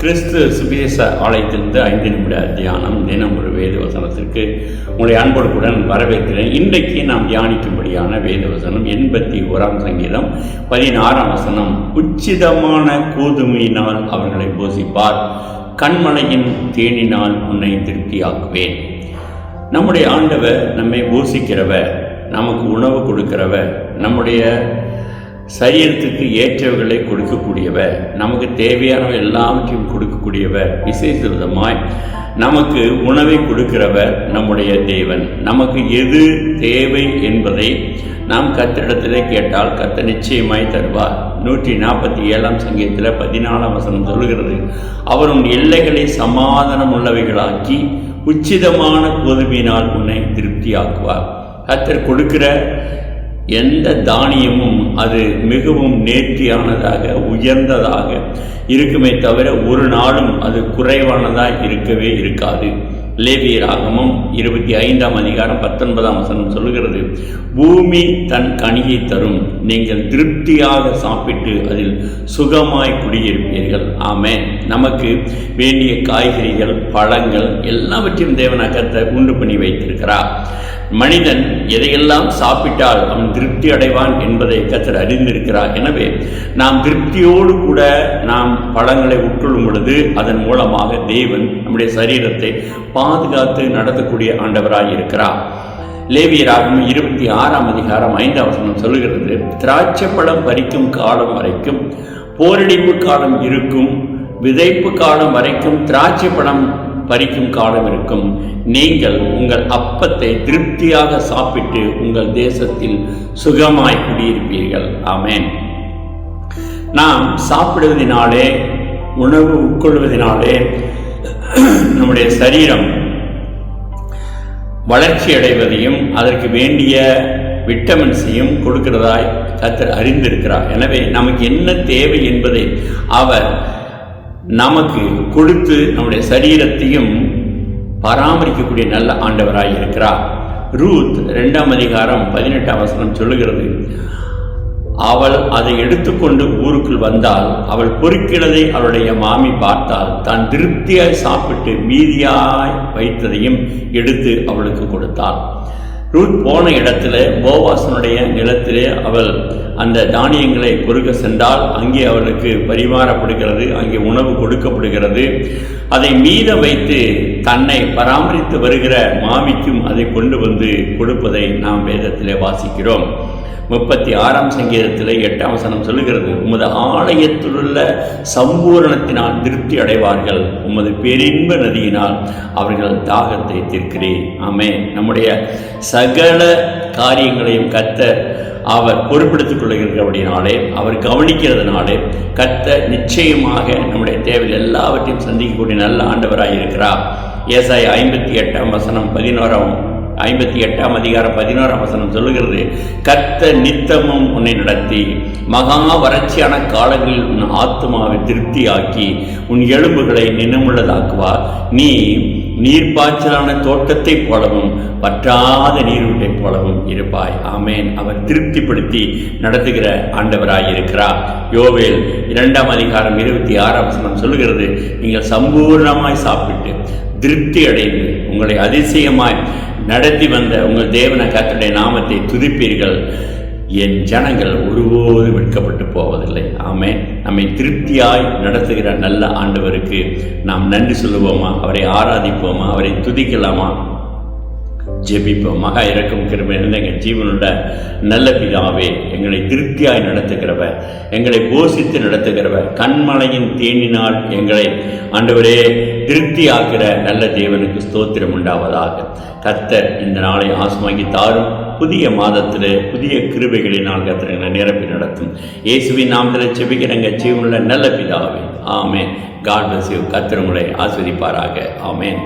கிறிஸ்து சுவிசேஷ ஆலயத்திலிருந்து 5 நிமிட தியானம், தினம் ஒரு வேத வசனத்திற்கு உங்களை அன்போடு வரவேற்கிறேன். இன்றைக்கு நாம் தியானிக்கும்படியான வேத வசனம் 81ஆம் சங்கீதம் 16ஆம் வசனம். உச்சிதமான கோதுமையினால் அவர்களை போஷிப்பார், கண்மலையின் தேனினால் உன்னை திருப்தியாக்குவேன். நம்முடைய ஆண்டவர் நம்மை போஷிக்கிறவர், நமக்கு உணவு கொடுக்கிறவர், நம்முடைய சரீரத்துக்கு ஏற்றவைகளை கொடுக்கக்கூடியவர், நமக்கு தேவையானவை எல்லாவற்றையும் கொடுக்கக்கூடியவர். விசேஷ விதமாய் நமக்கு உணவை கொடுக்கிறவர் நம்முடைய தேவன். நமக்கு எது தேவை என்பதை நாம் கர்த்தரிடத்திலே கேட்டால் கர்த்தர் நிச்சயமாய் தருவார். 147ஆம் சங்கீதத்தில் 14ஆம் வசனம் சொல்லுகிறது, அவர் உன் எல்லைகளை சமாதானம் உள்ளவைகளாக்கி உச்சிதமான கோதுமையினால் உன்னை திருப்தியாக்குவார். கர்த்தர் கொடுக்கிற எந்த தானியமும் அது மிகவும் நேர்த்தியானதாக உயர்ந்ததாக இருக்குமே தவிர ஒரு நாளும் அது குறைவானதாக இருக்கவே இருக்காது. லேவியராகமம் 25ஆம் அதிகாரம் 19ஆம் வசனம் சொல்லுகிறது, பூமி தன் கனியை தரும், நீங்கள் திருப்தியாக சாப்பிட்டு அதில் சுகமாய் குடியிருப்பீர்கள். ஆமென். நமக்கு வேண்டிய காய்கறிகள், பழங்கள் எல்லாவற்றையும் தேவனாக உண்டு பண்ணி வைத்திருக்கிறார். மனிதன் எதையெல்லாம் சாப்பிட்டால் அவன் திருப்தி அடைவான் என்பதை கர்த்தர் அறிந்திருக்கிறார். எனவே நாம் திருப்தியோடு கூட நாம் பழங்களை உட்கொள்ளும் பொழுது அதன் மூலமாக தேவன் நம்முடைய சரீரத்தை பாதுகாத்து நடத்தக்கூடிய ஆண்டவராய் இருக்கிறார். லேவியராகமம் 26ஆம் அதிகாரம் 5ஆம் வசனம் சொல்லுகிறது, திராட்சை பழம் பறிக்கும் காலம் வரைக்கும் போரடிப்பு காலம் இருக்கும், விதைப்பு காலம் வரைக்கும் திராட்சை பழம் பறிக்கும் காலம் இருக்கும். நீங்கள் உங்கள் அப்பத்தை திருப்தியாக சாப்பிட்டு உங்கள் தேசத்தில் சுகமாய் குடியிருப்பீர்கள். ஆமென். நாம் சாப்பிடுவதனாலே, உணவு உட்கொள்வதனாலே நம்முடைய சரீரம் வளர்ச்சி அடைவதையும் அதற்கு வேண்டிய விட்டமின்ஸையும் கொடுக்கிறதாய் கர்த்தர் அறிந்திருக்கிறார். எனவே நமக்கு என்ன தேவை என்பதை அவர் நமக்கு கொடுத்து நம்முடைய சரீரத்தையும் பராமரிக்கக்கூடிய நல்ல ஆண்டவராய் இருக்கிறார். ரூத் 2ஆம் அதிகாரம் 18ஆம் வசனம் சொல்லுகிறது, அவள் அதை எடுத்துக்கொண்டு ஊருக்குள் வந்தால் அவள் பொறுக்கிறதை அவளுடைய மாமி பார்த்தால் தான் திருப்தியாய் சாப்பிட்டு மீதியாய் வைத்ததையும் எடுத்து அவளுக்கு கொடுத்தாள். ரூத் போன இடத்துல போவாசனுடைய நிலத்திலே அவள் அந்த தானியங்களை பொறுக்க சென்றால் அங்கே அவளுக்கு பரிமாறப்படுகிறது, அங்கே உணவு கொடுக்கப்படுகிறது. அதை மீத வைத்து தன்னை பராமரித்து வருகிற மாமிக்கும் அதை கொண்டு வந்து கொடுப்பதை நாம் வேதத்திலே வாசிக்கிறோம். 36ஆம் சங்கீதத்தில் 8ஆம் வசனம் சொல்லுகிறது, உமது ஆலயத்திலுள்ள சம்பூரணத்தினால் திருப்தி அடைவார்கள், உமது பேரின்ப நதியினால் அவர்கள் தாகத்தை தீர்க்கிறேன். ஆமென். நம்முடைய சகல காரியங்களையும் கர்த்தர் அவர் பொறுப்பெடுத்துக் கொள்ளுகிறபடினாலே, அவர் கவனிக்கிறதுனாலே கர்த்தர் நிச்சயமாக நம்முடைய தேவையில் எல்லாவற்றையும் சந்திக்கக்கூடிய நல்ல ஆண்டவராக இருக்கிறார். ஏசாயா 58ஆம் வசனம் 58ஆம் அதிகாரம் 11ஆம் வசனம் சொல்லுகிறது, கர்த்தர் நித்தமும் உன்னை நடத்தி மகா வறட்சியான காலங்களில் உன் ஆத்துமாவை திருப்தியாக்கி உன் எலும்புகளை நினமுள்ளதாக்குவார். நீ நீர்ப்பாய்ச்சலான தோட்டத்தை போலவும் வற்றாத நீரூட்டை போலவும் இருப்பாய். ஆமேன். அவர் திருப்திப்படுத்தி நடத்துகிற ஆண்டவராய் இருக்கிறார். யோவேல் 2ஆம் அதிகாரம் 26ஆம் வசனம் சொல்லுகிறது, நீங்கள் சம்பூர்ணமாய் சாப்பிட்டு திருப்தி அடைந்து உங்களை அதிசயமாய் நடத்தி வந்த உங்கள் தேவன கர்த்தருடைய நாமத்தை துதிப்பீர்கள், என் ஜனங்கள் ஒருபோதும் வெட்கப்பட்டு போவதில்லை. ஆமென். நம்மை திருப்தியாய் நடத்துகிற நல்ல ஆண்டவருக்கு நாம் நன்றி சொல்லுவோமா? அவரை ஆராதிப்போமா? அவரை துதிக்கலாமா? ஜெபிப்போம். மகா இரக்கம் கிருபை எங்கள் ஜீவனுள்ள நல்ல பிதாவே, எங்களை திருப்தியாய் நடத்துகிறவர், எங்களை போஷித்து நடத்துகிறவர், கண்மலையின் தேனினால் எங்களை ஆண்டவரே திருப்தியாக்கிற நல்ல தேவனுக்கு ஸ்தோத்திரம் உண்டாவதாக. கர்த்தர் இந்த நாளை ஆசமாக்கி தாரும். புதிய மாதத்தில் புதிய கிருபைகளினால் கர்த்தர் எங்களை நிரப்பி நடத்தும். இயேசுவின் நாமத்தில் ஜெபிக்கிற எங்கள் ஜீவனுள்ள நல்ல பிதாவே. ஆமென். God bless you. கர்த்தர் உங்களை ஆசீர்வதிப்பாராக. ஆமென்.